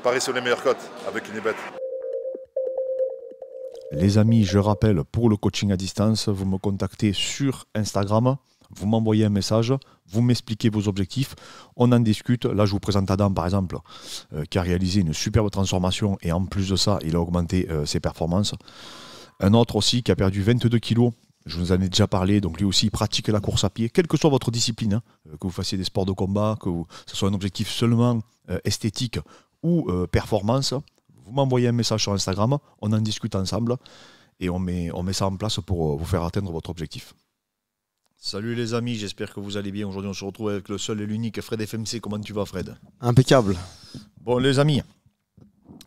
Paris sur les meilleures cotes avec Unibet. Les amis, je rappelle, pour le coaching à distance, vous me contactez sur Instagram, vous m'envoyez un message, vous m'expliquez vos objectifs, on en discute. Là, je vous présente Adam, par exemple, qui a réalisé une superbe transformation et en plus de ça, il a augmenté ses performances. Un autre aussi qui a perdu 22 kilos, je vous en ai déjà parlé, donc lui aussi il pratique la course à pied, quelle que soit votre discipline, hein, que vous fassiez des sports de combat, ce soit un objectif seulement esthétique ou performance. Vous m'envoyez un message sur Instagram, on en discute ensemble et on met ça en place pour vous faire atteindre votre objectif. Salut les amis, j'espère que vous allez bien. Aujourd'hui on se retrouve avec le seul et l'unique Fred FMC. Comment tu vas, Fred? Impeccable. Bon les amis,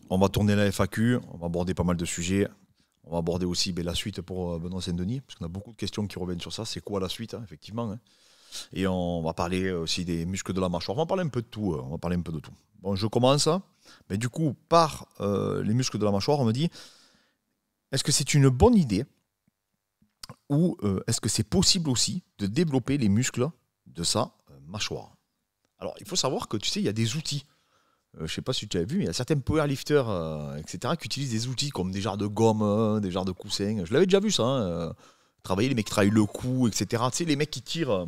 on va tourner la FAQ, on va aborder pas mal de sujets. On va aborder aussi la suite pour Benoît Saint-Denis, parce qu'on a beaucoup de questions qui reviennent sur ça. C'est quoi la suite, hein, effectivement, hein. Et on va parler aussi des muscles de la mâchoire. On va parler un peu de tout. On va parler un peu de tout. Bon, je commence. Mais du coup, par les muscles de la mâchoire, on me dit, est-ce que c'est une bonne idée ou est-ce que c'est possible aussi de développer les muscles de sa mâchoire? Alors, il faut savoir que, tu sais, il y a des outils. Je ne sais pas si tu as vu, mais il y a certains powerlifters, etc., qui utilisent des outils comme des jarres de gomme, des jarres de coussins. Je l'avais déjà vu, ça. Hein, travailler, les mecs qui travaillent le cou, etc. Tu sais, les mecs qui tirent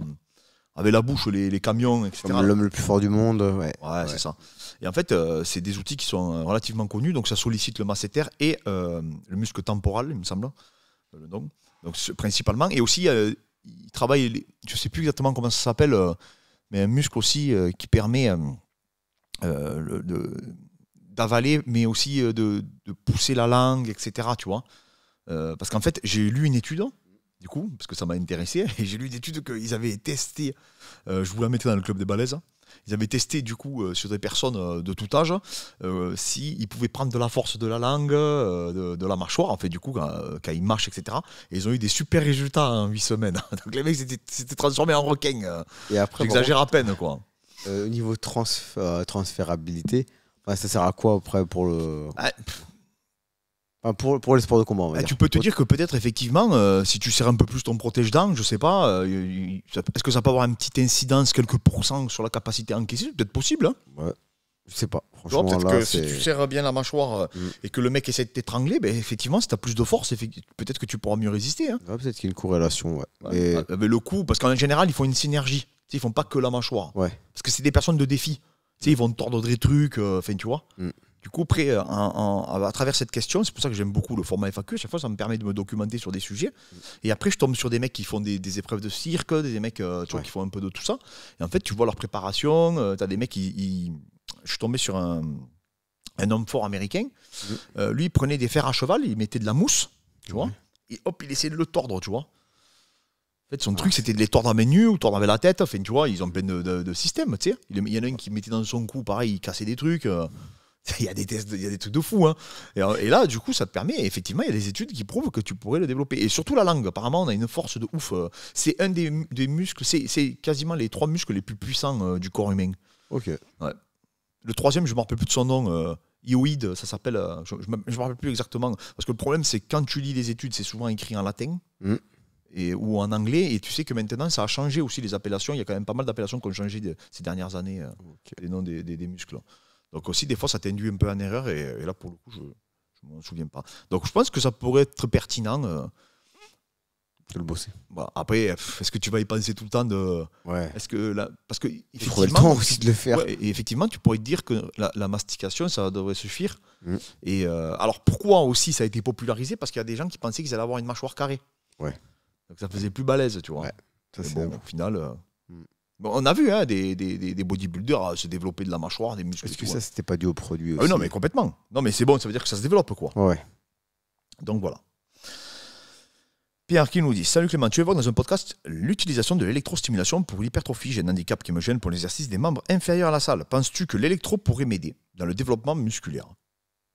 avec la bouche les camions, etc. Comme l'homme le plus fort du monde. Ouais, c'est ça. Et en fait, c'est des outils qui sont relativement connus. Donc, ça sollicite le masséter et le muscle temporal, il me semble. Le nom. Donc, principalement. Et aussi, il travaille, je ne sais plus exactement comment ça s'appelle, mais un muscle aussi qui permet d'avaler, mais aussi de pousser la langue, etc. Tu vois, parce qu'en fait, j'ai lu une étude, du coup, parce que ça m'a intéressé, et j'ai lu une étude qu'ils avaient testé, je vous la mettais dans le club des balaises, ils avaient testé du coup sur des personnes de tout âge s'ils pouvaient prendre de la force de la langue, de la mâchoire, en fait, du coup, quand ils marchent, etc. Et ils ont eu des super résultats en 8 semaines. Donc les mecs s'étaient transformés en requins. Et après, j'exagère à peine, quoi. Au niveau transférabilité, ça sert à quoi après pour le... pour les sports de combat, on va dire. Tu peux te dire que peut-être effectivement, si tu serres un peu plus ton protège-dents, je sais pas, est-ce que ça peut avoir une petite incidence, quelques pourcents sur la capacité à encaisser? C'est peut-être possible. Hein, ouais, je sais pas. Franchement, peut-être là, que si tu serres bien la mâchoire et que le mec essaie de t'étrangler, effectivement, si tu as plus de force, peut-être que tu pourras mieux résister. Hein. Ouais, peut-être qu'il y a une corrélation. Et... Avec le coup, parce qu'en général, ils font une synergie. Ils font pas que la mâchoire. Ouais. Parce que c'est des personnes de défi. Ils vont tordre des trucs, tu vois. Du coup, après, à travers cette question, c'est pour ça que j'aime beaucoup le format FAQ. Chaque fois, ça me permet de me documenter sur des sujets. Et après, je tombe sur des mecs qui font des épreuves de cirque, des mecs qui font un peu de tout ça. Et en fait, tu vois leur préparation. Tu as des mecs je suis tombé sur un homme fort américain. Lui, il prenait des fers à cheval, il mettait de la mousse, tu vois. Et hop, il essayait de le tordre, tu vois. En fait, son truc, c'était de les tordre à main nue ou tordre avec la tête. Enfin, tu vois, ils ont plein de systèmes, tu sais. Il y en a un qui mettait dans son cou, pareil, il cassait des trucs. Il y a des tests, il y a des trucs de fou. Hein. Et là, du coup, ça te permet, effectivement, il y a des études qui prouvent que tu pourrais le développer. Et surtout la langue, apparemment, on a une force de ouf. C'est un des muscles, c'est quasiment les 3 muscles les plus puissants du corps humain. Ok. Ouais. Le troisième, je ne me rappelle plus de son nom. Hyoïde, ça s'appelle. Je ne me rappelle plus exactement. Parce que le problème, c'est que quand tu lis les études, c'est souvent écrit en latin. Ou en anglais, et tu sais que maintenant ça a changé aussi les appellations. Il y a quand même pas mal d'appellations qui ont changé ces dernières années, les noms des muscles. Donc aussi des fois ça t'induit un peu en erreur, et là pour le coup je ne m'en souviens pas. Donc je pense que ça pourrait être pertinent de le bosser. Bah, après, est-ce que tu vas y penser tout le temps est-ce que parce que effectivement, le temps aussi de le faire. Et effectivement, tu pourrais te dire que la mastication, ça devrait suffire. Et alors pourquoi aussi ça a été popularisé? Parce qu'il y a des gens qui pensaient qu'ils allaient avoir une mâchoire carrée. Ouais. Donc ça faisait plus balèze, tu vois. Ouais, ça bon, au final, bon, on a vu des bodybuilders se développer de la mâchoire, des muscles. Est-ce que ça, c'était pas dû au produit aussi? Non, mais complètement. Non, mais c'est bon, ça veut dire que ça se développe, quoi. Ouais. Donc voilà. Pierre qui nous dit: Salut Clément, tu évoques dans un podcast l'utilisation de l'électrostimulation pour l'hypertrophie. J'ai un handicap qui me gêne pour l'exercice des membres inférieurs à la salle. Penses-tu que l'électro pourrait m'aider dans le développement musculaire?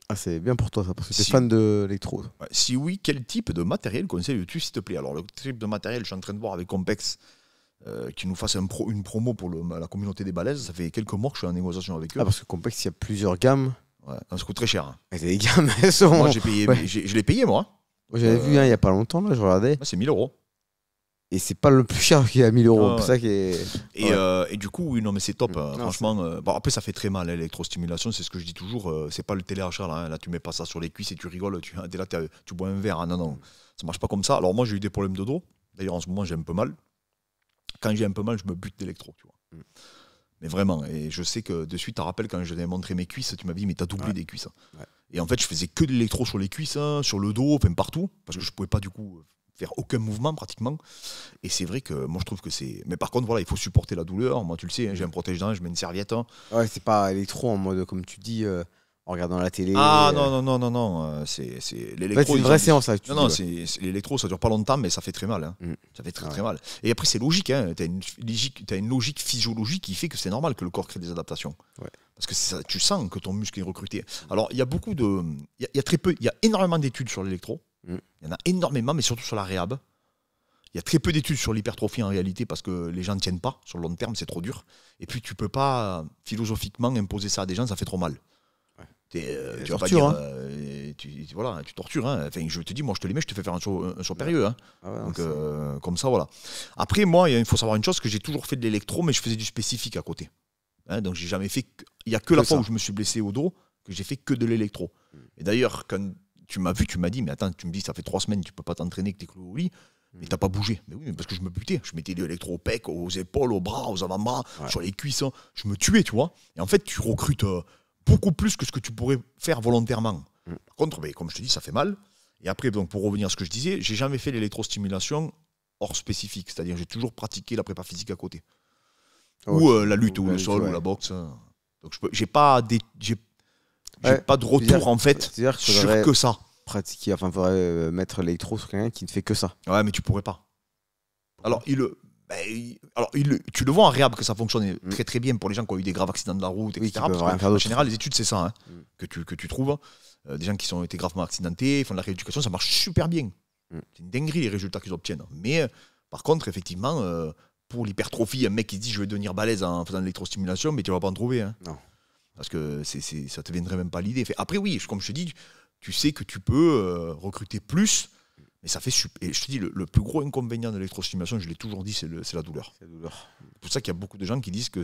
Ah, c'est bien pour toi ça, parce que tu es fan de l'électro. Si oui, quel type de matériel conseilles-tu, s'il te plaît? Alors, le type de matériel, je suis en train de voir avec Compex qui nous fasse une promo pour la communauté des balaises. Ça fait quelques mois que je suis en négociation avec eux. Ah, parce que Compex, il y a plusieurs gammes. Ouais, ça coûte très cher. Hein. Et les gammes, elles sont... Moi, j'ai payé, je l'ai payé, moi. J'avais vu il n'y a pas longtemps, là, je regardais. C'est 1 000 €. Et c'est pas le plus cher qui est à 1000 euros. Ouais, C'est ça qui est. Et du coup, oui, non, mais c'est top. Non, Franchement, bon, après, ça fait très mal, hein, l'électrostimulation, c'est ce que je dis toujours. C'est pas le téléachat, là. Hein. Là, tu mets pas ça sur les cuisses et tu rigoles. Dès là, tu bois un verre. Hein. Non, non, ça marche pas comme ça. Alors, moi, j'ai eu des problèmes de dos. D'ailleurs, en ce moment, j'ai un peu mal. Quand j'ai un peu mal, je me bute d'électro, tu vois. Mais vraiment. Et je sais que de suite, tu te rappelles, quand je t'avais montré mes cuisses, tu m'as dit, mais t'as doublé des cuisses. Ouais. Et en fait, je faisais que de l'électro sur les cuisses, hein, sur le dos, enfin partout, parce que je pouvais pas, du coup, faire aucun mouvement pratiquement. Et c'est vrai que moi je trouve que c'est. Mais par contre, voilà, il faut supporter la douleur. Moi, tu le sais, hein, j'ai un protège-dents, je mets une serviette. Hein. Ouais, c'est pas électro en mode, comme tu dis, en regardant la télé. Ah non, non, non, non, non. C'est l'électro. En fait, c'est une vraie séance, là. Non, non, c'est l'électro, ça dure pas longtemps, mais ça fait très mal. Hein. Ça fait très, très mal. Et après, c'est logique. Hein. Tu as une logique physiologique qui fait que c'est normal que le corps crée des adaptations. Ouais. Parce que ça, tu sens que ton muscle est recruté. Alors, il y a beaucoup de. Il y a très peu. Il y a énormément d'études sur l'électro. Il y en a énormément, mais surtout sur la réhab. Il y a très peu d'études sur l'hypertrophie en réalité parce que les gens ne tiennent pas. Sur le long terme, c'est trop dur. Et puis, tu peux pas philosophiquement imposer ça à des gens, ça fait trop mal. Ouais. Tu vas pas dire. Hein. Voilà, tu tortures. Hein. Enfin, je te dis, moi, je te les mets, je te fais faire un saut périlleux. Hein. Ah ouais, donc, comme ça, voilà. Après, moi, il faut savoir une chose, que j'ai toujours fait de l'électro, mais je faisais du spécifique à côté. Hein, donc, j'ai jamais fait. Il n'y a que la fois où je me suis blessé au dos que j'ai fait que de l'électro. Et d'ailleurs, quand tu m'as vu, tu m'as dit, mais attends, tu me dis, ça fait 3 semaines, tu peux pas t'entraîner, que t'es cloué au lit. Mais t'as pas bougé. Mais oui, parce que je me butais. Je mettais de l'électro au pec, aux épaules, aux bras, aux avant-bras, sur les cuisses. Je me tuais, tu vois. Et en fait, tu recrutes beaucoup plus que ce que tu pourrais faire volontairement. Par contre, comme je te dis, ça fait mal. Et après, donc, pour revenir à ce que je disais, j'ai jamais fait l'électrostimulation hors spécifique. C'est-à-dire, j'ai toujours pratiqué la prépa physique à côté. Ou la lutte, ou le sol, ou la boxe. Donc, j'ai pas de retour, en fait, sur que ça. Pratiquer, enfin, il faudrait mettre l'électro sur quelqu'un qui ne fait que ça. Ouais, mais tu pourrais pas. Alors, tu le vois en réhab que ça fonctionne très très bien pour les gens qui ont eu des graves accidents de la route, etc. En général, les études, c'est ça hein, que tu trouves. Des gens qui ont été gravement accidentés, font de la rééducation, ça marche super bien. C'est une dinguerie les résultats qu'ils obtiennent. Mais par contre, effectivement, pour l'hypertrophie, un mec qui se dit je vais devenir balèze en faisant de l'électrostimulation, mais tu vas pas en trouver. Hein. Non. Parce que ça te viendrait même pas l'idée. Après, oui, comme je te dis, tu sais que tu peux recruter plus, mais ça fait super. Et je te dis, le plus gros inconvénient de l'électrostimulation, je l'ai toujours dit, c'est la douleur. C'est pour ça qu'il y a beaucoup de gens qui disent que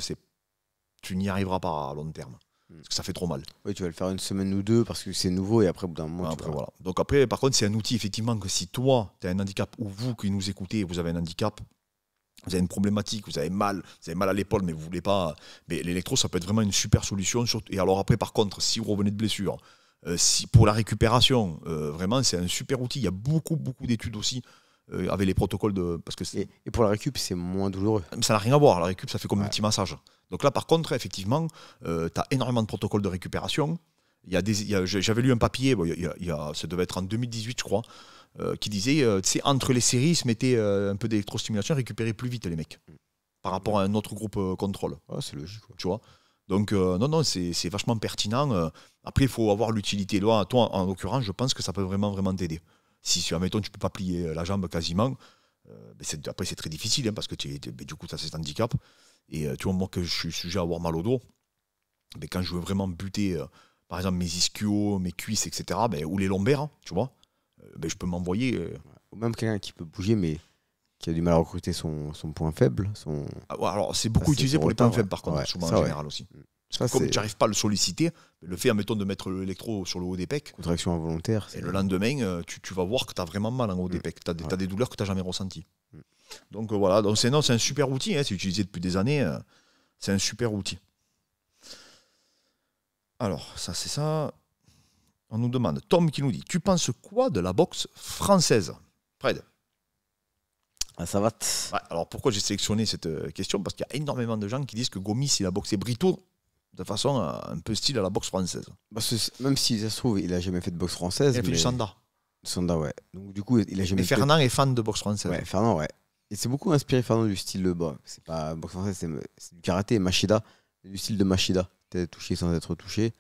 tu n'y arriveras pas à long terme. Parce que ça fait trop mal. Oui, tu vas le faire une semaine ou deux parce que c'est nouveau et après, au bout d'un moment. Voilà. Donc après, par contre, c'est un outil, effectivement, que si toi, tu as un handicap, ou vous qui nous écoutez, vous avez un handicap, vous avez une problématique, vous avez mal à l'épaule, mais vous voulez pas. Mais l'électro, ça peut être vraiment une super solution. Et alors après, par contre, si vous revenez de blessure, pour la récupération, vraiment, c'est un super outil. Il y a beaucoup d'études aussi avec les protocoles de. Parce que et pour la récup, c'est moins douloureux. Ça n'a rien à voir. La récup, ça fait comme un petit massage. Donc là, par contre, effectivement, tu as énormément de protocoles de récupération. J'avais lu un papier, ça devait être en 2018, je crois, qui disait, entre les séries, ils se mettaient un peu d'électrostimulation et récupéraient plus vite les mecs par rapport à un autre groupe contrôle. Ah, c'est logique. Tu vois. Donc, non, c'est vachement pertinent. Après, il faut avoir l'utilité. Toi, en l'occurrence, je pense que ça peut vraiment t'aider. Si, admettons, tu ne peux pas plier la jambe quasiment, après, c'est très difficile hein, parce que du coup, tu as cet handicap. Et tu vois, moi, que je suis sujet à avoir mal au dos, quand je veux vraiment buter, par exemple, mes ischios, mes cuisses, etc., ou les lombaires, hein, tu vois, je peux m'envoyer. Ou même quelqu'un qui peut bouger, mais qui a du mal à recruter son point faible. Alors, c'est beaucoup utilisé pour les points faibles, par contre, souvent en général aussi. Parce que comme tu n'arrives pas à le solliciter, le fait, admettons, de mettre l'électro sur le haut des pecs, contraction involontaire. Et le lendemain, tu vas voir que tu as vraiment mal en haut des pecs. Tu as des douleurs que tu n'as jamais ressenties. Donc voilà, c'est un super outil. Hein, c'est utilisé depuis des années. C'est un super outil. Alors, ça, c'est ça. On nous demande, Tom qui nous dit, tu penses quoi de la boxe française, Fred? Ça va. Ouais, alors pourquoi j'ai sélectionné cette question? Parce qu'il y a énormément de gens qui disent que Gomis, il a boxé Brito de façon un peu style à la boxe française. Même si ça se trouve, il a jamais fait de boxe française. Il a fait du Sanda. Sanda, ouais. Donc du coup, il a jamais. Mais Fernand est fan de boxe française. Ouais, Fernand, ouais. Et c'est beaucoup inspiré Fernand du style de c'est pas boxe française, c'est du karaté, Machida, du style de Machida, t'es touché sans être touché.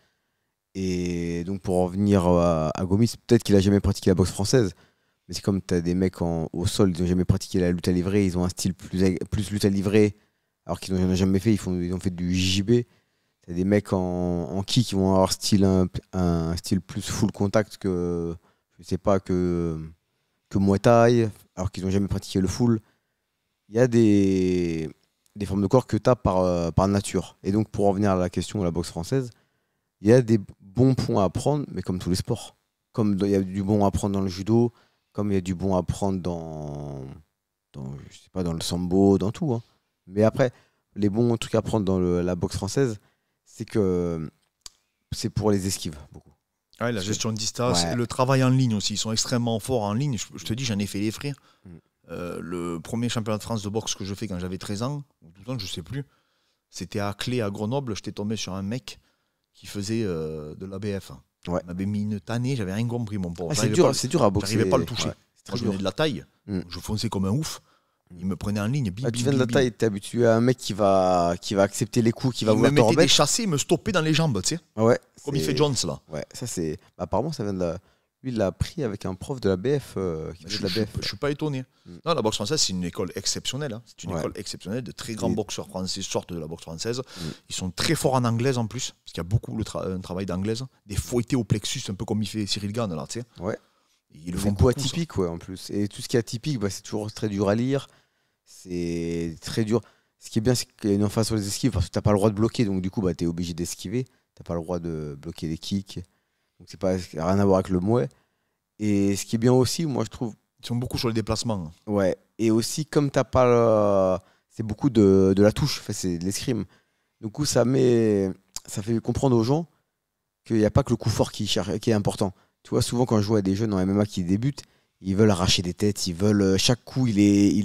Et donc pour revenir à Gomis, peut-être qu'il a jamais pratiqué la boxe française, mais c'est comme t'as des mecs au sol, ils ont jamais pratiqué la lutte à livrer, ils ont un style plus lutte à livrer, alors qu'ils n'en ont jamais fait, ils ont fait du JJB. T'as des mecs en ki qui vont avoir un style plus full contact que je sais pas que Muay Thai, alors qu'ils n'ont jamais pratiqué le full. il y a des formes de corps que tu as par nature. Et donc, pour revenir à la question de la boxe française, il y a des bons points à prendre, mais comme tous les sports. Comme il y a du bon à prendre dans le judo, comme il y a du bon à prendre je sais pas, dans le sambo, dans tout. Hein. Mais après, les bons trucs à prendre dans la boxe française, c'est que c'est pour les esquives, beaucoup. Ouais, la gestion de distance, Ouais. le travail en ligne aussi, ils sont extrêmement forts en ligne. Je te dis, j'en ai fait les frais. Mm. Le premier championnat de France de boxe que je fais quand j'avais 13 ans, ou 12 ans, je sais plus, c'était à Clé, à Grenoble. J'étais tombé sur un mec qui faisait de l'ABF. Ouais. Il m'avait mis une tannée, j'avais rien compris, mon pauvre. Ah, J'arrivais c'est dur à boxer. j'arrivais pas à le toucher. Ouais, c'est Moi, très je venais dur. de la taille. Mm. Je fonçais comme un ouf. Il me prenait en ligne. Bim, Ah, bim, tu viens de bim, la bim. taille, t'es habitué à un mec qui va accepter les coups, qui va Il me vouloir te mettait des remettre. chassés, il me stoppait dans les jambes, tu sais. Ouais, Comme il c'est- fait Jones, là. Ouais, ça c'est. Apparemment, ça vient de la. Lui, il l'a appris avec un prof de la BF. Qui Je faisait de la BF. ne suis pas étonné. Mm. Non, la boxe française, c'est une école exceptionnelle. Hein. C'est une Ouais. école exceptionnelle. De très grands Et- boxeurs français sortent de la boxe française. Mm. Ils sont très forts en anglaise en plus, parce qu'il y a beaucoup un travail d'anglaise. Des fouettés au plexus, un peu comme il fait Cyril Gane, là, tu sais. Ouais. Ils le Le font coup beaucoup, ça. atypique, ouais, en plus. Et tout ce qui est atypique, bah, c'est toujours très dur à lire. C'est très dur. Ce qui est bien, c'est qu'il y a une emphase sur les esquives, parce que t'as pas le droit de bloquer, donc du coup, bah, tu es obligé d'esquiver. T'as pas le droit de bloquer les kicks. Donc c'est pas rien à voir avec le mouet. Et ce qui est bien aussi, moi je trouve, Ils sont beaucoup sur les déplacements. ouais. Et aussi, comme t'as pas c'est beaucoup de la touche, enfin, c'est de l'escrime. Du coup, ça fait comprendre aux gens qu'il n'y a pas que le coup fort qui est important. Tu vois, souvent quand je vois des jeunes en MMA qui débutent, ils veulent arracher des têtes, chaque coup il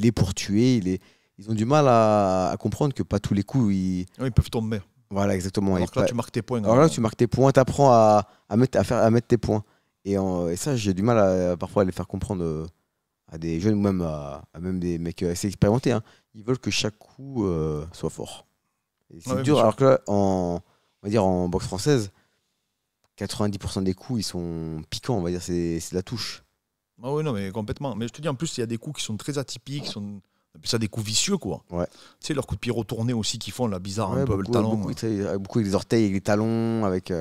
est pour tuer, ils ont du mal à comprendre que pas tous les coups Oui, ils peuvent tomber. voilà, exactement. Alors Et que là, pas- tu marques tes points. alors là, tu marques tes points, t'apprends à mettre tes points. Et ça, j'ai du mal parfois à les faire comprendre à des jeunes ou même à même des mecs assez expérimentés. Hein. Ils veulent que chaque coup soit fort. Et c'est Ouais, dur, bien sûr. alors que là, on va dire en boxe française, 90% des coups, ils sont piquants, on va dire, c'est de la touche. Ah oui, non, mais complètement. Mais je te dis, en plus, il y a des coups qui sont très atypiques. On appelle ça des coups vicieux, quoi. Ouais. Tu sais, leurs coups de pied retournés aussi qui font, là, bizarre, Ouais, un peu, le talon. beaucoup, tu sais, beaucoup avec les orteils, avec les talons, avec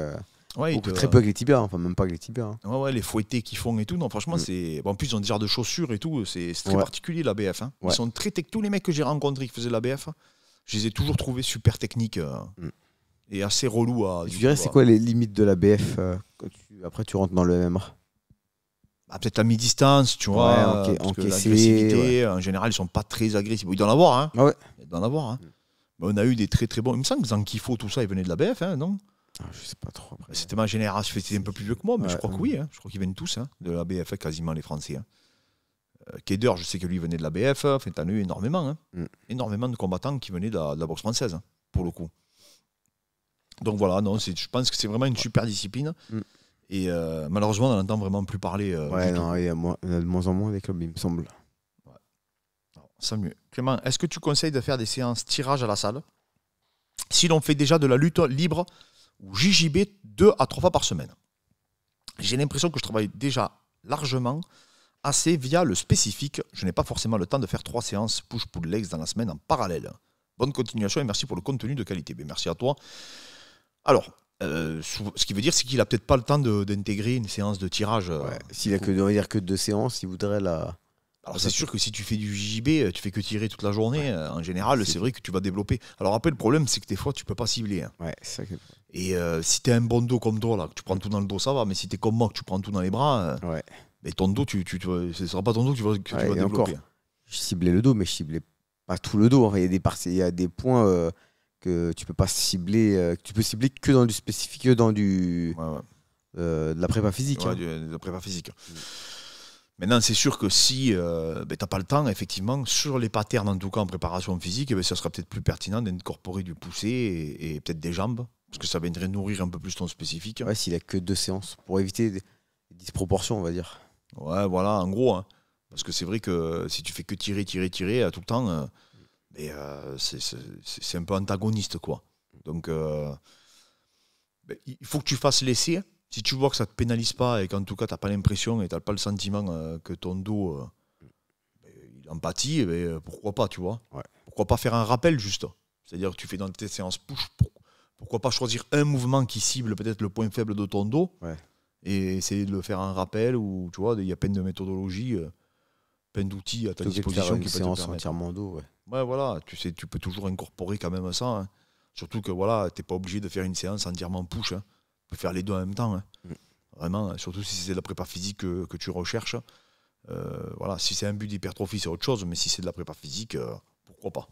Ouais, très peu avec les tibias, hein. Enfin même pas avec les tibias. Hein. Ouais, les fouettés qu'ils font et tout. Non, franchement, Mm. c'est. Bon, en plus, ils ont des genres de chaussures et tout. C'est très Ouais. particulier, la BF. Hein. Ils Ouais. sont très tous les mecs que j'ai rencontrés qui faisaient la BF, je les ai toujours trouvés super techniques Mm. et assez relous à. Et du tu dirais, coup, c'est quoi les limites de la BF après tu rentres dans le MMA? peut-être la mi-distance, tu vois. Ouais, parce que encaisser, l'agressivité, en général, ils sont pas très agressifs. Bon, il doit en avoir, hein. Ah ouais. Il doit en avoir, hein. Mais on a eu des très très bons. Il me semble que Zankifo, tout ça, ils venaient de la BF, hein, non? Ah, je sais pas trop. Après. C'était ma génération, c'était un peu plus vieux que moi, mais je Ouais, crois que oui. Hein. Je crois qu'ils viennent tous hein, de la BF, quasiment les Français. Hein. Keder, je sais que lui venait de la BF. Enfin, t'en as eu énormément. Hein. Mm. Énormément de combattants qui venaient de la boxe française, hein, pour le coup. Donc voilà, non, je pense que c'est vraiment une super discipline. Mm. Et malheureusement, on n'entend vraiment plus parler. Ouais, du non, il y en a de moins en moins des clubs, il me semble. tout. Ça mieux. Clément, est-ce que tu conseilles de faire des séances tirage à la salle si l'on fait déjà de la lutte libre ou JJB 2 à 3 fois par semaine? J'ai l'impression que je travaille déjà largement assez via le spécifique. Je n'ai pas forcément le temps de faire 3 séances push-pull legs dans la semaine en parallèle. Bonne continuation et merci pour le contenu de qualité. Ben, merci à toi. Alors, ce qui veut dire, c'est qu'il n'a peut-être pas le temps d'intégrer une séance de tirage. Ouais. S'il a que, on va dire que 2 séances, il voudrait la. Alors c'est sûr que si tu fais du JJB, tu fais que tirer toute la journée. En général, c'est vrai que tu vas développer. Alors après, le problème, c'est que des fois, tu peux pas cibler. Hein. Ouais, c'est ça que... Et si tu as un bon dos comme toi, là, que tu prends tout dans le dos, ça va. Mais si tu es comme moi, que tu prends tout dans les bras, Ouais. mais ton dos, ce ne sera pas ton dos que tu vas Ouais, et développer. encore. Je ciblais le dos, mais je ciblais pas tout le dos. Enfin, il y a des points que tu peux pas cibler, que tu peux cibler que dans du spécifique, que dans du Ouais, ouais. de la prépa physique. Ouais, Hein. de la prépa physique. Maintenant, c'est sûr que si tu n'as pas le temps, effectivement, sur les patterns, en tout cas en préparation physique, eh ben, ça sera peut-être plus pertinent d'incorporer du poussé et peut-être des jambes, parce que ça viendrait nourrir un peu plus ton spécifique. Ouais, s'il a que 2 séances, pour éviter des disproportions, on va dire. Ouais, voilà, en gros. Hein. Parce que c'est vrai que si tu fais que tirer tout le temps, c'est un peu antagoniste, quoi. Donc, il faut que tu fasses l'essai. Si tu vois que ça ne te pénalise pas et qu'en tout cas, tu n'as pas l'impression et tu n'as pas le sentiment que ton dos il empathie, pourquoi pas, tu vois. Ouais. Pourquoi pas faire un rappel, juste. C'est-à-dire que tu fais dans tes séances push, pourquoi pas choisir un mouvement qui cible peut-être le point faible de ton dos Ouais. et essayer de le faire un rappel ou tu vois, il y a plein de méthodologies plein d'outils à ta Plutôt que de disposition faire une qui peuvent te séance permettre. entièrement dos, ouais. Ouais, voilà, tu sais, tu peux toujours incorporer quand même ça. Hein. Surtout que voilà, t'es pas obligé de faire une séance entièrement push. Hein. Tu peux faire les deux en même temps. Hein. Vraiment, surtout si c'est de la prépa physique que tu recherches. Voilà, si c'est un but d'hypertrophie, c'est autre chose, mais si c'est de la prépa physique, pourquoi pas.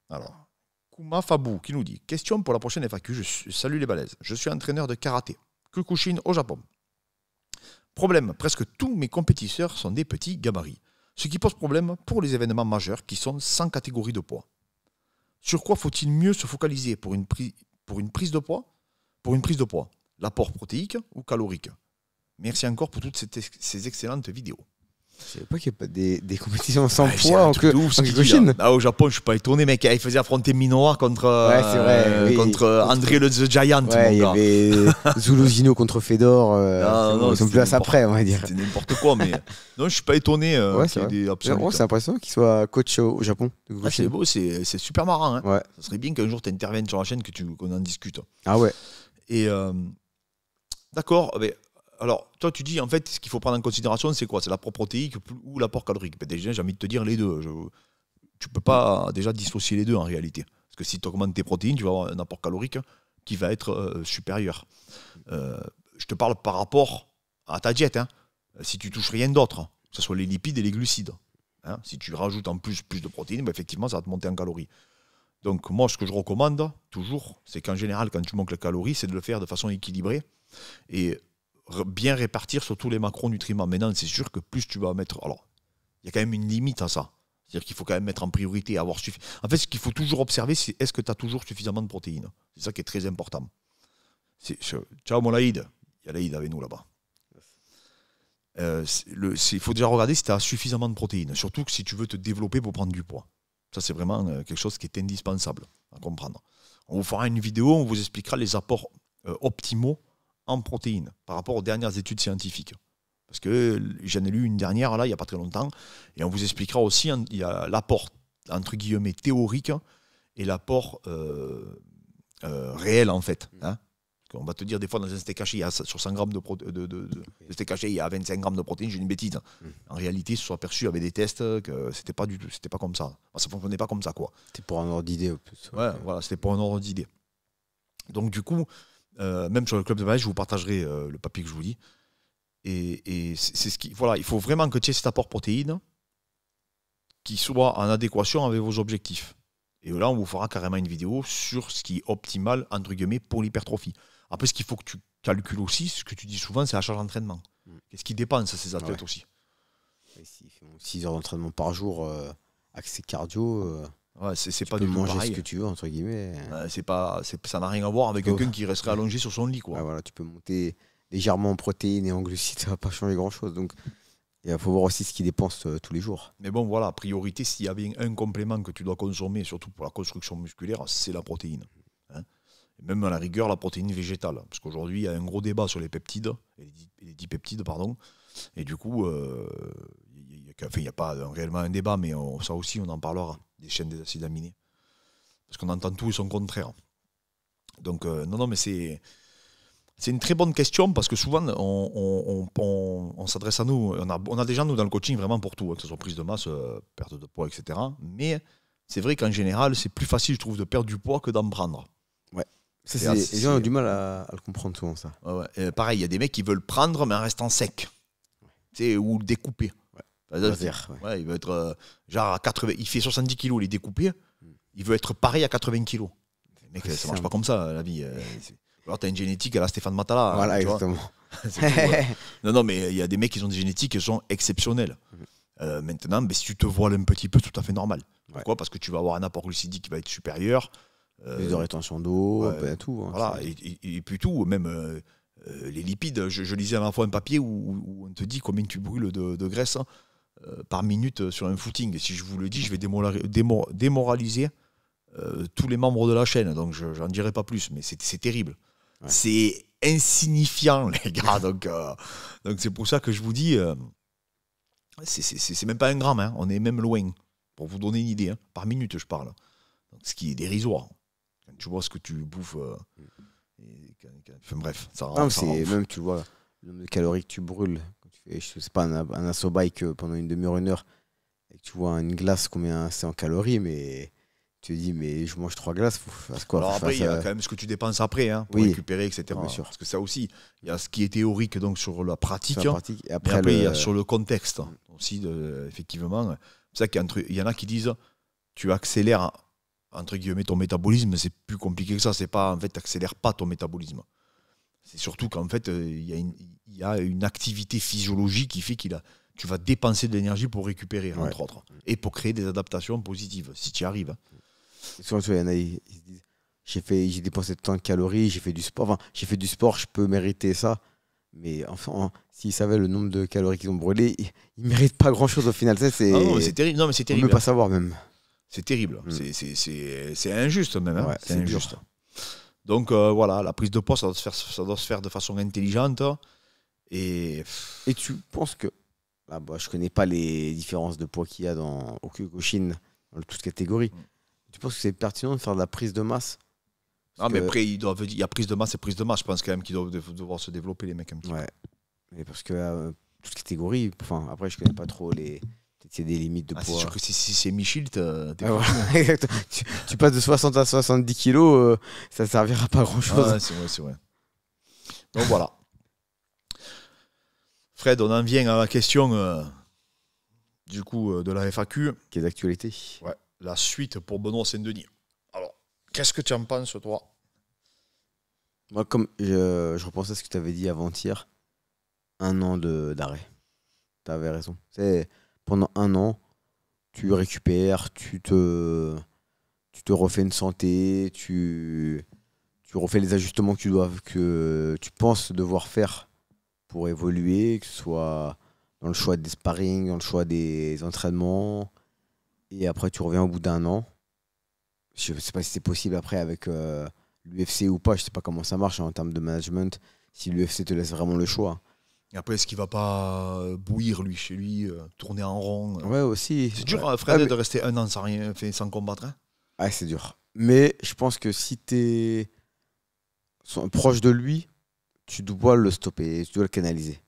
Alors, Kuma Fabou qui nous dit: question pour la prochaine FAQ. Salut les balèzes. Je suis entraîneur de karaté Kyokushin au Japon. Problème, presque tous mes compétiteurs sont des petits gabarits. Ce qui pose problème pour les événements majeurs qui sont sans catégorie de poids. Sur quoi faut-il mieux se focaliser pour une prise de poids? L'apport protéique ou calorique? Merci encore pour toutes ces excellentes vidéos. Je savais pas qu'il n'y a pas des compétitions sans Ouais, poids en Kyokushin. Au Japon, je suis pas étonné, mec. Il faisait affronter Minoa contre, C'est vrai, oui. contre André le The Giant. Ouais, il y mon gars. avait Zuluzino contre Fedor. Non, ils sont plus à ça près, on va dire. C'était n'importe quoi, mais non, je suis pas étonné Ouais, qu'il y ait c'est des vrai. absolus. C'est impressionnant qu'il soit coach au Japon. De Ah, Kyokushin. c'est beau, c'est super marrant. Hein. Ouais. Ça serait bien qu'un jour tu interviennes sur la chaîne, qu'on en discute. Ah ouais. Et d'accord, mais alors toi tu dis en fait ce qu'il faut prendre en considération c'est quoi? C'est l'apport protéique ou l'apport calorique? Ben, déjà j'ai envie de te dire les deux. Tu peux pas déjà dissocier les deux en réalité. Parce que si tu augmentes tes protéines, tu vas avoir un apport calorique qui va être supérieur. Je te parle par rapport à ta diète. Hein. Si tu touches rien d'autre, que ce soit les lipides et les glucides. Hein. Si tu rajoutes en plus de protéines, ben, effectivement ça va te monter en calories. Donc moi ce que je recommande toujours, c'est qu'en général quand tu montes les calories, c'est de le faire de façon équilibrée et bien répartir sur tous les macronutriments. Maintenant, c'est sûr que plus tu vas mettre... Alors, il y a quand même une limite à ça. C'est-à-dire qu'il faut quand même mettre en priorité, avoir En fait, ce qu'il faut toujours observer, c'est est-ce que tu as toujours suffisamment de protéines. C'est ça qui est très important. Ciao, mon Laïd. Il y a Laïd avec nous là-bas. Il faut déjà regarder si tu as suffisamment de protéines. Surtout que si tu veux te développer pour prendre du poids. Ça, c'est vraiment quelque chose qui est indispensable à comprendre. On vous fera une vidéo, on vous expliquera les apports optimaux en protéines par rapport aux dernières études scientifiques. Parce que j'en ai lu une dernière là, il n'y a pas très longtemps, et on vous expliquera aussi, il y a l'apport entre guillemets théorique et l'apport réel en fait. Hein. On va te dire des fois dans un steak haché, sur 100 grammes de steak haché, il y a 25 grammes de protéines, j'ai une bêtise. En réalité, ils se sont aperçus avec des tests que c'était pas comme ça. Enfin, ça fonctionnait pas comme ça quoi. C'était pour un ordre d'idée au plus. Ouais, voilà, c'était pour un ordre d'idée. Donc du coup, même sur le club de balèze, je vous partagerai le papier que je vous dis. Et c'est ce qui, voilà, il faut vraiment que tu aies cet apport protéine qui soit en adéquation avec vos objectifs. Et là, on vous fera carrément une vidéo sur ce qui est optimal, entre guillemets, pour l'hypertrophie. Après, ce qu'il faut que tu calcules aussi, ce que tu dis souvent, c'est la charge d'entraînement. Qu'est-ce qui dépense ces athlètes aussi? S'ils font 6 heures d'entraînement par jour, accès cardio... Ouais, c'est pas tu du peux tout manger pareil. ce que tu veux, entre guillemets. Ça n'a rien à voir avec quelqu'un qui resterait allongé sur son lit. Quoi. Ouais, voilà, tu peux monter légèrement en protéines et en glucides, ça va pas changer grand-chose. Donc, il faut voir aussi ce qu'ils dépensent tous les jours. Mais bon, voilà, priorité, s'il y avait un complément que tu dois consommer, surtout pour la construction musculaire, c'est la protéine. Hein. Et même à la rigueur, la protéine végétale. Parce qu'aujourd'hui, il y a un gros débat sur les peptides, les dipeptides, pardon. Et du coup, il n'y a pas réellement un débat, mais ça aussi, on en parlera, des chaînes des acides aminés. Parce qu'on entend tout et son contraire. Donc, non, mais c'est une très bonne question, parce que souvent, on s'adresse à nous. On a des gens, nous, dans le coaching, vraiment pour tout, que ce soit prise de masse, perte de poids, etc. Mais c'est vrai qu'en général, c'est plus facile, je trouve, de perdre du poids que d'en prendre. Ouais. Les gens ont du mal à le comprendre souvent, ça. Ouais. Pareil, il y a des mecs qui veulent prendre, mais en restant sec. Ou découper. Ouais, il veut être genre à 80, il fait 70 kilos, il est découpé, il veut être pareil à 80 kilos. Mec, ça marche pas comme ça, la vie. Alors t'as une génétique à la Stéphane Matala. Voilà, exactement. Non, mais il y a des mecs qui ont des génétiques qui sont exceptionnelles. Maintenant, si tu te voiles un petit peu, tout à fait normal. Pourquoi? Parce que tu vas avoir un apport glucidique qui va être supérieur. Plus de rétention d'eau, tout. Hein, voilà, et puis tout, même les lipides. Je lisais à la fois un papier où on te dit combien tu brûles de graisse par minute sur un footing. Et si je vous le dis, je vais démoraliser tous les membres de la chaîne. Donc, je n'en dirai pas plus, mais c'est terrible. Ouais. C'est insignifiant, les gars. Donc c'est pour ça que je vous dis, c'est même pas un gramme. Hein. On est même loin. Pour vous donner une idée. Hein. Par minute, je parle. Donc, ce qui est dérisoire. Quand tu vois ce que tu bouffes... enfin, bref. Même tu vois... le nombre de calories que tu brûles. Quand tu fais, je sais pas, un assaut bike pendant une demi-heure, 1 heure, et que tu vois une glace, combien c'est en calories, mais tu te dis, mais je mange 3 glaces, faut faire quoi? Alors Faut après, il y faire a ça. quand même ce que tu dépenses après hein, pour Oui. récupérer, etc. Bien sûr. Parce que ça aussi, il y a ce qui est théorique donc sur la pratique. Sur la pratique. Et Mais après, après, il y a le- sur le contexte aussi, effectivement. C'est ça qu'il y en a qui disent tu accélères, entre guillemets, ton métabolisme, c'est plus compliqué que ça. C'est pas, en fait, tu n'accélères pas ton métabolisme. C'est surtout qu'en fait, il y a une activité physiologique qui fait tu vas dépenser de l'énergie pour récupérer, Ouais. entre autres. Et pour créer des adaptations positives, si tu y arrives. souvent, tu vois, il y en a, ils se disent, j'ai dépensé tant de calories, j'ai fait du sport. Enfin, j'ai fait du sport, je peux mériter ça. Mais enfin, s'ils savaient le nombre de calories qu'ils ont brûlées, ils méritent pas grand-chose au final. Ça, c'est... Ah non, mais c'est terrible. Non, mais c'est On ne terrible. peut pas savoir même. C'est terrible. Mm. C'est injuste même. Hein. Ouais, c'est c'est dur. injuste. Donc voilà, la prise de poids, ça doit se faire de façon intelligente. Et Et tu penses que... Là, bah, je connais pas les différences de poids qu'il y a au Kyokushin, dans toutes catégories. Tu penses que c'est pertinent de faire de la prise de masse? ah, mais que- après, il y a prise de masse et prise de masse. Je pense quand même qu'ils doivent devoir se développer, les mecs, un petit peu. Ouais. Mais parce que toute catégorie, enfin, après, je connais pas trop les... Peut-être qu'il y a des limites de Ah, c'est poids. sûr que si c'est Michel, t'es Ah, ouais, exactement. Tu passes de 60 à 70 kilos, ça servira pas à grand chose. ouais, c'est vrai, c'est vrai. Donc voilà. Fred, on en vient à la question du coup de la FAQ. Quelle actualité? Ouais, la suite pour Benoît Saint-Denis. Alors, qu'est-ce que tu en penses, toi? Moi, comme je repensais à ce que tu avais dit avant-hier, 1 an d'arrêt. Tu avais raison. C'est pendant 1 an, tu récupères, tu te refais une santé, tu refais les ajustements que tu penses devoir faire pour évoluer, que ce soit dans le choix des sparring, dans le choix des entraînements. Et après, tu reviens au bout d'1 an. Je ne sais pas si c'est possible après avec l'UFC ou pas. Je ne sais pas comment ça marche en termes de management. Si l'UFC te laisse vraiment le choix. Et après, est-ce qu'il va pas bouillir, lui, chez lui, tourner en rond Ouais, aussi. C'est dur, Ouais. Fred, Ouais, de rester 1 an sans rien, sans combattre. Hein. ouais, c'est dur. Mais je pense que si tu es proche de lui, tu dois le stopper, tu dois le canaliser.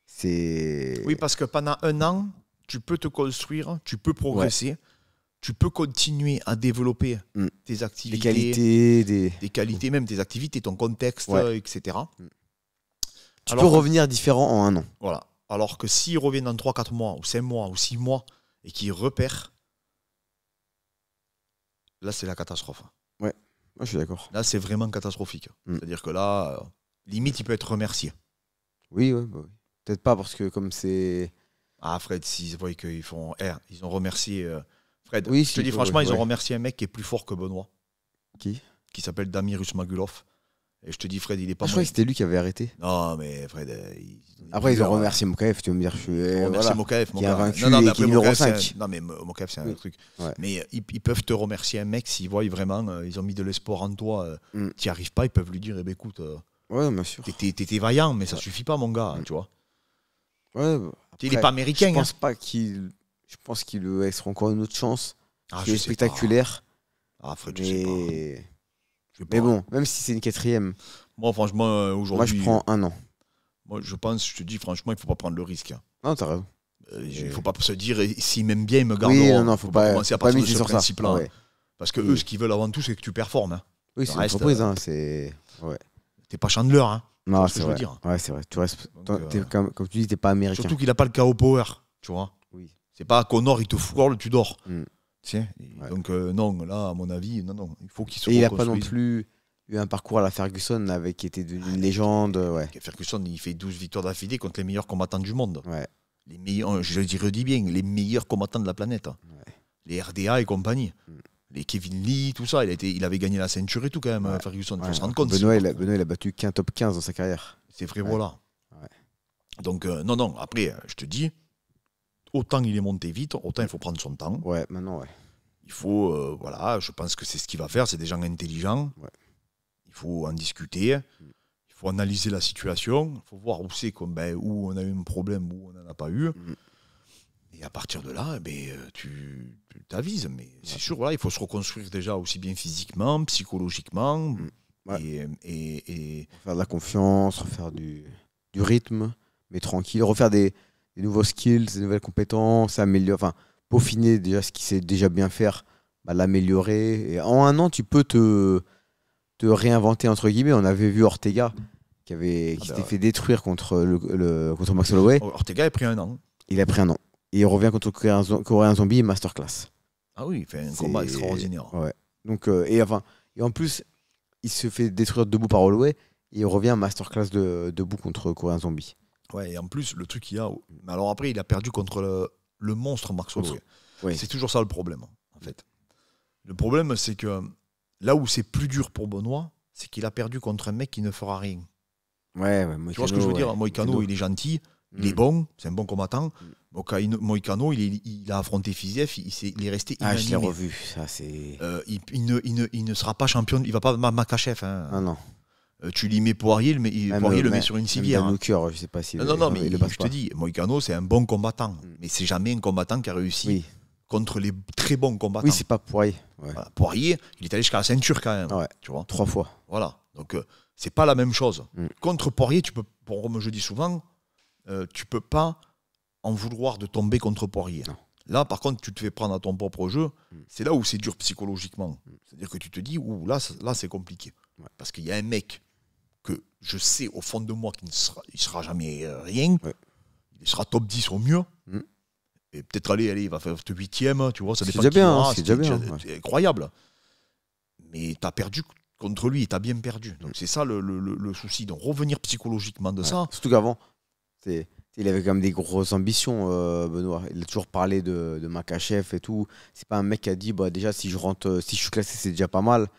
C'est... Oui, parce que pendant 1 an, tu peux te construire, tu peux progresser, tu peux continuer à développer tes des activités, qualités, des qualités, même tes activités, ton contexte, Ouais. etc. Tu Alors peux que- revenir différent en 1 an. Voilà. Alors que s'il revient dans 3-4 mois, ou 5 mois, ou 6 mois, et qu'il repère, là, c'est la catastrophe. Moi, je suis d'accord. Là, c'est vraiment catastrophique. C'est-à-dire que là, limite, il peut être remercié. Oui, ouais, bah oui. Peut-être pas parce que comme c'est... Ah, Fred, s'ils voient qu'ils font R, ils ont remercié. Fred, Oui, je te si, dis franchement, ouais, ils ont ouais. remercié un mec qui est plus fort que Benoît, Qui? qui s'appelle Damir Usmagulov. Et je te dis, Fred, il est pas Je croyais que c'était lui qui avait arrêté. Non, mais Fred. Après, ils ont remercié Mokaev, tu vas me dire. Remercier Voilà. Mokaev. Qui a vaincu Non, non, et mais qui après, est numéro Mokaev, 5. non, mais Mokaev, c'est un Oui. truc. Ouais. Mais ils peuvent te remercier un mec s'ils voient vraiment, ils ont mis de l'espoir en toi, tu n'y arrives pas, ils peuvent lui dire, eh ben, écoute, Ouais, bien sûr. t'étais vaillant, mais ça suffit pas, mon gars, tu vois. Ouais, Il n'est après, pas américain. Je pense hein. pas qu'il... Je pense qu'il lui laissera encore une autre chance. Ah, Qui est je sais spectaculaire. pas. Ah, Fred, je sais pas. Mais... Je sais pas. mais bon, même si c'est une 4e, Moi, franchement, moi, aujourd'hui. je prends 1 an. Moi, je pense, je te dis, franchement, il ne faut pas prendre le risque. Non, t'as raison. Il ne faut pas se dire, s'ils m'aiment bien, ils me gardent. Oui, non, faut pas commencer à pas partir de miser ce sur ça. principe-là. Ouais. Parce que Oui. eux, ce qu'ils veulent avant tout, c'est que tu performes. Hein. Oui, c'est une reste, entreprise, hein, c'est... Ouais. T'es pas Chandler. Hein. Non, ce que c'est je veux vrai. dire. Ouais, c'est vrai. Tu restes... Donc, comme tu dis, t'es pas américain. Surtout qu'il n'a pas le KO power. Tu vois. Oui. C'est pas Connor, il te fourle, tu dors. Mm. Tu sais. Ouais. Donc, non, là, à mon avis, non. Il faut qu'il se Et il a pas non reconstruise. plus eu un parcours à la Ferguson avec qui était devenu une légende. Ouais. Ferguson, il fait 12 victoires d'affilée contre les meilleurs combattants du monde. Ouais. Les meilleurs, je le redis bien, les meilleurs combattants de la planète. Les RDA et compagnie. Les Kevin Lee, tout ça, il avait gagné la ceinture et tout quand même, Ferguson. Il faut se rendre compte. Benoît, il a battu qu'un top 15 dans sa carrière. C'est vrai, voilà. Ouais. Donc, non, après, je te dis, autant il est monté vite, autant il faut prendre son temps. Ouais, maintenant, ouais. Il faut, voilà, je pense que c'est ce qu'il va faire, c'est des gens intelligents. Ouais. Il faut en discuter, il faut analyser la situation, il faut voir où c'est, où on a eu un problème, où on n'en a pas eu. Et à partir de là, tu t'avises. Mais c'est sûr, voilà, il faut se reconstruire déjà aussi bien physiquement, psychologiquement. Ouais. Et Faire de la confiance, refaire du... du rythme, mais tranquille, refaire des nouveaux skills, des nouvelles compétences, améliorer, enfin, peaufiner déjà ce qu'il sait déjà bien faire, bah, l'améliorer. Et en un an, tu peux te réinventer, entre guillemets. On avait vu Ortega qui s'était fait détruire contre Max Holloway. Ortega a pris un an. Il a pris un an. Et il revient contre Coréen Zombie, masterclass. Ah oui, il fait un combat extraordinaire. Ouais. Donc, et en plus, il se fait détruire debout par Holloway et il revient masterclass debout contre Coréen Zombie. Ouais, et en plus, le truc qu'il y a. Mais alors après, il a perdu contre le monstre Max Holloway. Oui. C'est toujours ça le problème, en fait. Le problème, c'est que là où c'est plus dur pour Benoît, c'est qu'il a perdu contre un mec qui ne fera rien. Ouais, tu vois ce que je veux dire? Moïcano, il est gentil, il est bon, c'est un bon combattant. Moïcano, il a affronté Fiziev, il est resté inanimé. Je l'ai revu, ça c'est... il ne sera pas champion, il va pas Makachev. Hein. Ah non. Tu lui mets Poirier, Poirier le met sur une civière. Même je sais pas si non, mais je te dis, Moïcano, c'est un bon combattant. Mais c'est jamais un combattant qui a réussi contre les très bons combattants. Oui, c'est pas Poirier. Ouais. Voilà. Poirier, il est allé jusqu'à la ceinture quand même. Ouais. Tu vois 3 fois. Voilà. Donc, c'est pas la même chose. Contre Poirier, tu peux, comme je dis souvent, tu peux pas en vouloir de tomber contre Poirier. Non. Là, par contre, tu te fais prendre à ton propre jeu. C'est là où c'est dur psychologiquement. C'est-à-dire que tu te dis, là c'est compliqué. Ouais. Parce qu'il y a un mec que je sais au fond de moi qu'il ne sera jamais rien. Ouais. Il sera top 10 au mieux. Et peut-être il va faire 8e, tu vois. Ça dépend. C'est déjà bien. C'est déjà bien. C'est incroyable. Mais tu as perdu contre lui et tu as bien perdu. Donc c'est ça le souci. Donc revenir psychologiquement de ça. Surtout qu'avant, il avait quand même des grosses ambitions, Benoît. Il a toujours parlé de Makachev et tout. C'est pas un mec qui a dit, déjà, si je suis classé, c'est déjà pas mal.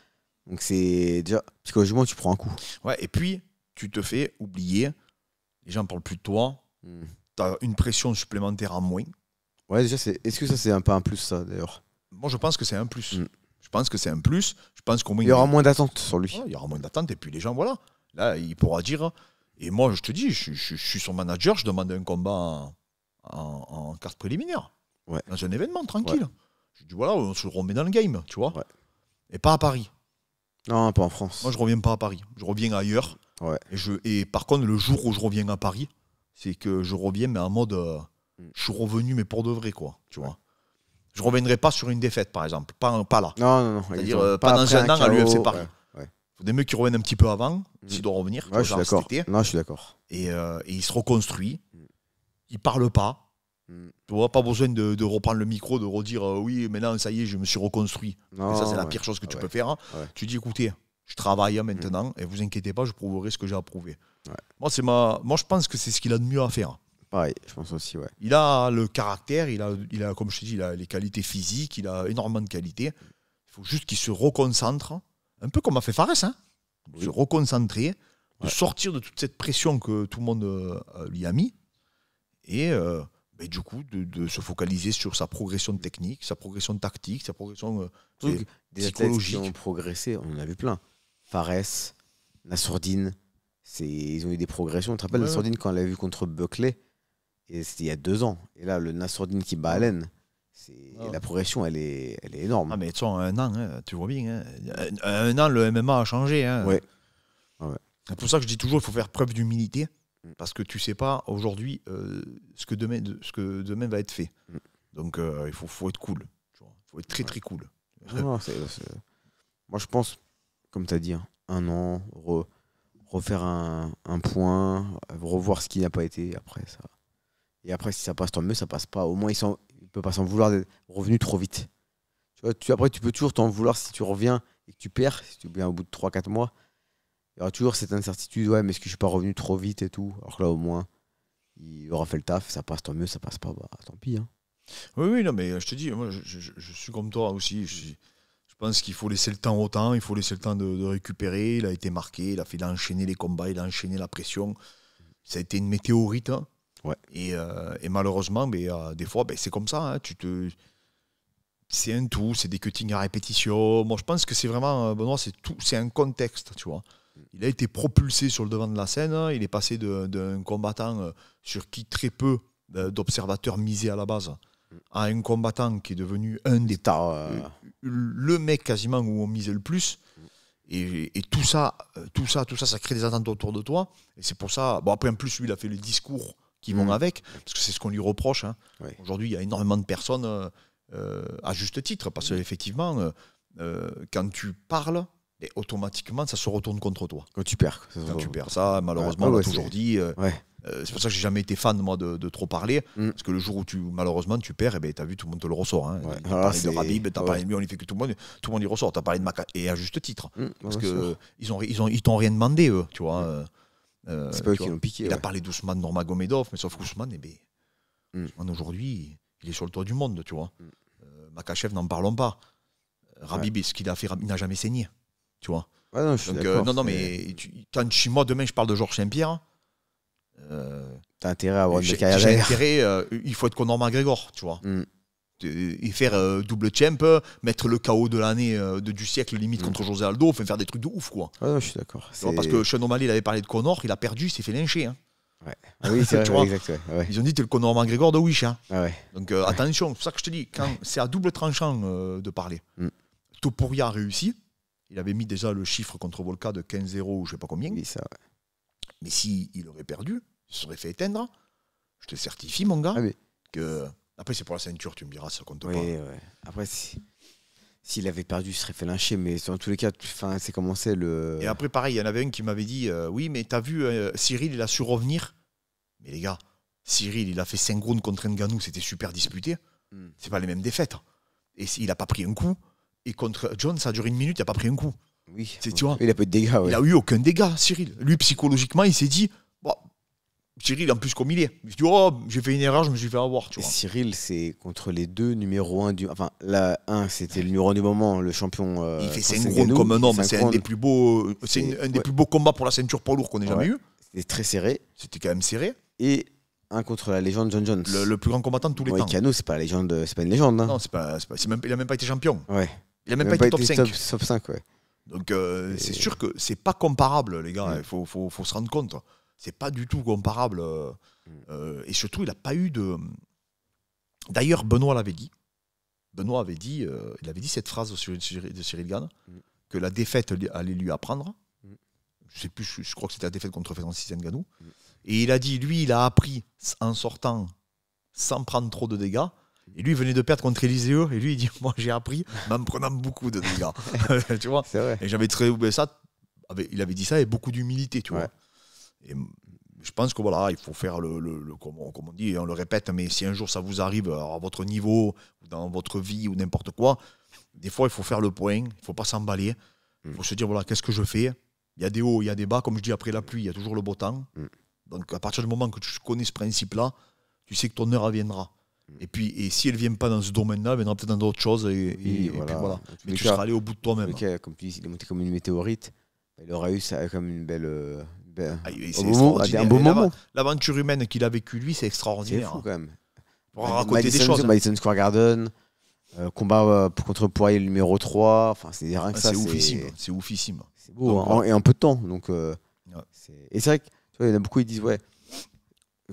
Donc c'est déjà, psychologiquement, tu prends un coup. Ouais, et puis, tu te fais oublier. Les gens parlent plus de toi. Tu as une pression supplémentaire en moins. Ouais, déjà, est-ce que ça, c'est un peu un plus, ça, d'ailleurs? Moi, je pense que c'est un plus. Je pense que c'est un plus. Je pense qu'au moins, il y aura moins d'attente sur lui. Il y aura moins d'attente. Et puis, les gens, voilà. Là, il pourra dire... Et moi, je te dis, je suis son manager, je demande un combat en carte préliminaire. Ouais. Dans un événement, tranquille. Ouais. Je dis, voilà, on se remet dans le game, tu vois. Ouais. Et pas à Paris. Non, pas en France. Moi, je reviens pas à Paris. Je reviens ailleurs. Ouais. Et par contre, le jour où je reviens à Paris, c'est que je reviens, mais en mode... je suis revenu, mais pour de vrai, quoi. Tu vois. Je reviendrai pas sur une défaite, par exemple. Pas là. Non. C'est-à-dire, pas dans un an à l'UFC Paris. Il faut des mecs qui reviennent un petit peu avant, s'ils doivent revenir. Ouais, je suis d'accord. Non, je suis d'accord. Et il se reconstruit. Il parle pas. Tu vois, pas besoin de reprendre le micro, de redire oui, maintenant, ça y est, je me suis reconstruit. Non, ça, c'est la pire chose que tu peux faire. Ouais. Tu dis, écoutez, je travaille maintenant, et vous inquiétez pas, je prouverai ce que j'ai à prouver. Ouais. Moi, je pense que c'est ce qu'il a de mieux à faire. Pareil, je pense aussi, ouais. Il a le caractère, il a, comme je te dis, il a les qualités physiques, il a énormément de qualités. Il faut juste qu'il se reconcentre. Un peu comme a fait Fares, hein, se reconcentrer, de sortir de toute cette pression que tout le monde lui a mis, et du coup de se focaliser sur sa progression technique, sa progression tactique, sa progression des psychologique. Des athlètes qui ont progressé, on en a vu plein. Fares, Nassourdine, ils ont eu des progressions. Tu te rappelles Nassourdine quand on l'a vu contre Buckley, et c'était il y a 2 ans. Et là, le Nassourdine qui bat Allen. La progression, elle est énorme. Ah, mais tu sais, en 1 an, hein, tu vois bien. Hein, en 1 an, le MMA a changé. Hein. Ouais. C'est pour ça que je dis toujours il faut faire preuve d'humilité. Parce que tu ne sais pas aujourd'hui ce que demain va être fait. Donc, il faut être cool. Il faut être très, très cool. Non, moi, je pense, comme tu as dit, 1 an, refaire un point, revoir ce qui n'a pas été. Après, ça. Et après, si ça passe, tant mieux, ça passe pas. Au moins, il ne peut pas s'en vouloir d'être revenu trop vite. Tu vois, après, tu peux toujours t'en vouloir si tu reviens et que tu perds, si tu reviens au bout de 3-4 mois. Il y aura toujours cette incertitude, mais est-ce que je suis pas revenu trop vite et tout? Alors que là, au moins, il aura fait le taf, ça passe, tant mieux, ça passe pas, tant pis. Hein. Oui, non, mais je te dis, moi, je suis comme toi aussi. Je pense qu'il faut laisser le temps au temps, il faut laisser le temps de récupérer. Il a été marqué, il a enchaîné les combats, il a enchaîné la pression. Ça a été une météorite. Hein. Ouais. Et malheureusement, des fois, c'est comme ça. Hein, c'est un tout, c'est des cuttings à répétition. Moi, je pense que c'est vraiment, Benoît, c'est un contexte, tu vois. Il a été propulsé sur le devant de la scène. Il est passé d'un combattant sur qui très peu d'observateurs misaient à la base à un combattant qui est devenu un des le mec quasiment où on misait le plus. Et tout ça, ça crée des attentes autour de toi. Et c'est pour ça. Bon, après, en plus, lui, il a fait les discours qui vont avec, parce que c'est ce qu'on lui reproche. Hein. Ouais. Aujourd'hui, il y a énormément de personnes, à juste titre, parce qu'effectivement, quand tu parles, et automatiquement, ça se retourne contre toi. Quand tu perds. Quand tu perds ça, malheureusement, on l'a toujours dit. C'est pour ça que j'ai jamais été fan, moi, de trop parler. Parce que le jour où malheureusement tu perds, tu as vu, tout le monde te le ressort. Hein. Tu as parlé de Rabib, tu as parlé de lui, on lui fait que tout le monde y ressort. Tu as parlé de Maka, et à juste titre. Parce qu'ils t'ont rien demandé, eux. Tu vois. C'est pas eux qui l'ont piqué. Il a parlé d'Ousmane Nurmagomedov, mais sauf qu'Ousmane, Ousmane aujourd'hui, il est sur le toit du monde. Tu vois. Makachev, n'en parlons pas. Rabib, ce qu'il a fait, il n'a jamais saigné. Tu vois. Ouais, non, je suis d'accord. Non, mais quand moi, demain, je parle de Georges Saint-Pierre. T'as intérêt à avoir une carrière j'ai derrière. intérêt, il faut être Conor McGregor, tu vois. Et faire double champ, mettre le KO de l'année, du siècle limite contre José Aldo, enfin faire des trucs de ouf, quoi. Ouais, non, je suis d'accord. Parce que Sean O'Malley, il avait parlé de Conor, il a perdu, il s'est fait lyncher. Hein. Ouais. Ah oui, c'est vrai, exact. Ouais. Ils ont dit t'es le Conor McGregor de Wish. Hein. Ah ouais. Donc attention, c'est pour ça que je te dis, quand c'est à double tranchant de parler. Topuria a réussi. Il avait mis déjà le chiffre contre Volka de 15-0 ou je sais pas combien. Oui, ça, ouais. Mais s'il aurait perdu, il se serait fait éteindre. Je te certifie, mon gars, que... Après, c'est pour la ceinture, tu me diras, ça compte pas. Ouais. Après, s'il avait perdu, il serait fait lyncher, mais dans tous les cas, c'est commencé le... Et après, pareil, il y en avait un qui m'avait dit, oui, mais t'as vu, Cyril, il a su revenir. Mais les gars, Cyril, il a fait 5 rounds contre Ngannou, c'était super disputé. C'est pas les mêmes défaites. Et il a pas pris un coup. Et contre John, ça a duré 1 minute, il a pas pris un coup. Oui. Tu vois, il a pas de dégâts. Ouais. Il a eu aucun dégât, Cyril. Lui, psychologiquement, il s'est dit, bon, Cyril, en plus, comme il est, il s'est dit, oh, j'ai fait une erreur, je me suis fait avoir. Tu vois. Cyril, c'est contre les deux numéros 1 du. Enfin, là, c'était le numéro 1 du moment, le champion. Il fait 5 rounds comme un homme. C'est un des plus beaux, un des plus beaux combats pour la ceinture poids lourd qu'on ait jamais eu. C'était très serré. C'était quand même serré. Et un contre la légende John Jones. Le plus grand combattant de tous les temps. Cano, c'est pas la légende, c'est pas une légende. Hein. Non, il a même pas été champion. Ouais. Il a même pas été top 5. Top 5, ouais. Donc c'est sûr que c'est pas comparable, les gars. Il faut se rendre compte. C'est pas du tout comparable. Et surtout, il n'a pas eu de. D'ailleurs, Benoît l'avait dit. Il avait dit cette phrase de Cyril Gane, que la défaite allait lui apprendre. Je sais plus, je crois que c'était la défaite contre Francis Ngannou. Et il a dit, lui, il a appris en sortant sans prendre trop de dégâts. Et lui, il venait de perdre contre Eliseo. Et lui, il dit, moi, j'ai appris, mais en me prenant beaucoup de dégâts. Tu vois. C'est vrai. Et j'avais trouvé ça. Il avait dit ça avec beaucoup d'humilité, tu vois. Et je pense que voilà, il faut faire comme on dit, on le répète, mais si un jour ça vous arrive à votre niveau, ou dans votre vie, ou n'importe quoi, des fois, il faut faire le point. Il ne faut pas s'emballer. Il faut se dire, voilà, qu'est-ce que je fais? Il y a des hauts, il y a des bas. Comme je dis, après la pluie, il y a toujours le beau temps. Donc, à partir du moment que tu connais ce principe-là, tu sais que ton heure, elle viendra. Et si elle ne vient pas dans ce domaine-là, elle viendra peut-être dans d'autres choses. Et puis voilà. Mais tu seras allé au bout de toi-même. Comme tu dis, il est monté comme une météorite. Il aura eu ça comme une belle. Un beau moment. L'aventure humaine qu'il a vécue, lui, c'est extraordinaire. C'est fou, quand même. Pour raconter des choses. Madison Square Garden, combat contre Poirier le numéro 3. Enfin, c'est rien que ça. C'est oufissime. C'est oufissime. C'est beau, donc, hein, et en peu de temps. Donc, et c'est vrai que tu vois, il y en a beaucoup qui disent, ouais,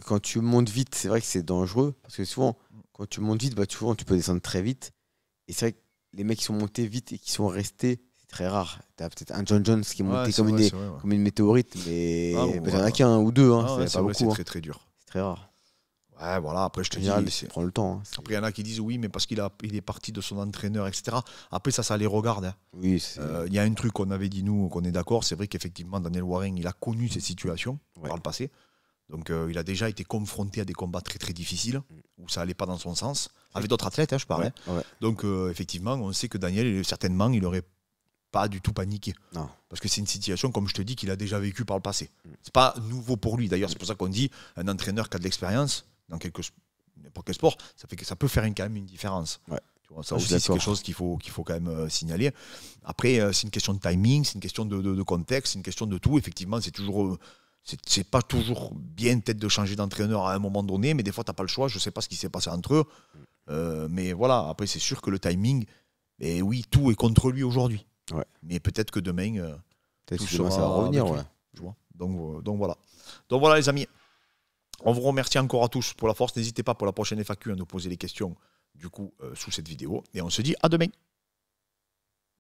quand tu montes vite, c'est vrai que c'est dangereux. Parce que souvent, quand tu montes vite, souvent, tu peux descendre très vite. Et c'est vrai que les mecs qui sont montés vite et qui sont restés, c'est très rare. Tu as peut-être un John Jones qui est monté comme une météorite, mais il n'y en a qu'un ou deux. Hein, c'est pas beaucoup. C'est très très dur. C'est très rare. Ouais, voilà, après je te dis. Prends le temps. Hein, après, il y en a qui disent oui, mais parce qu'il est parti de son entraîneur, etc. Après, ça les regarde. Hein. Oui, il y a un truc qu'on avait dit, nous, qu'on est d'accord. C'est vrai qu'effectivement, Daniel Warren, il a connu ces situations par le passé. Donc, il a déjà été confronté à des combats très très difficiles où ça allait pas dans son sens. Avec d'autres athlètes, hein, je parlais. Ouais. Donc, effectivement, on sait que Daniel, certainement, il n'aurait pas du tout paniqué. Non. Parce que c'est une situation, comme je te dis, qu'il a déjà vécu par le passé. C'est pas nouveau pour lui. D'ailleurs, c'est pour ça qu'on dit un entraîneur qui a de l'expérience dans n'importe quel sport, ça peut faire quand même une différence. Ouais. Tu vois, ça aussi, c'est quelque chose qu'il faut quand même signaler. Après, c'est une question de timing, c'est une question de contexte, c'est une question de tout. Effectivement, c'est pas toujours bien peut-être de changer d'entraîneur à un moment donné, mais des fois, tu n'as pas le choix. Je ne sais pas ce qui s'est passé entre eux. Mais voilà, après, c'est sûr que le timing, oui, tout est contre lui aujourd'hui. Ouais. Mais peut-être que demain, peut-être que demain, ça va revenir. Ouais. Donc voilà. Donc voilà, les amis. On vous remercie encore à tous pour la force. N'hésitez pas pour la prochaine FAQ à nous poser les questions du coup sous cette vidéo. Et on se dit à demain.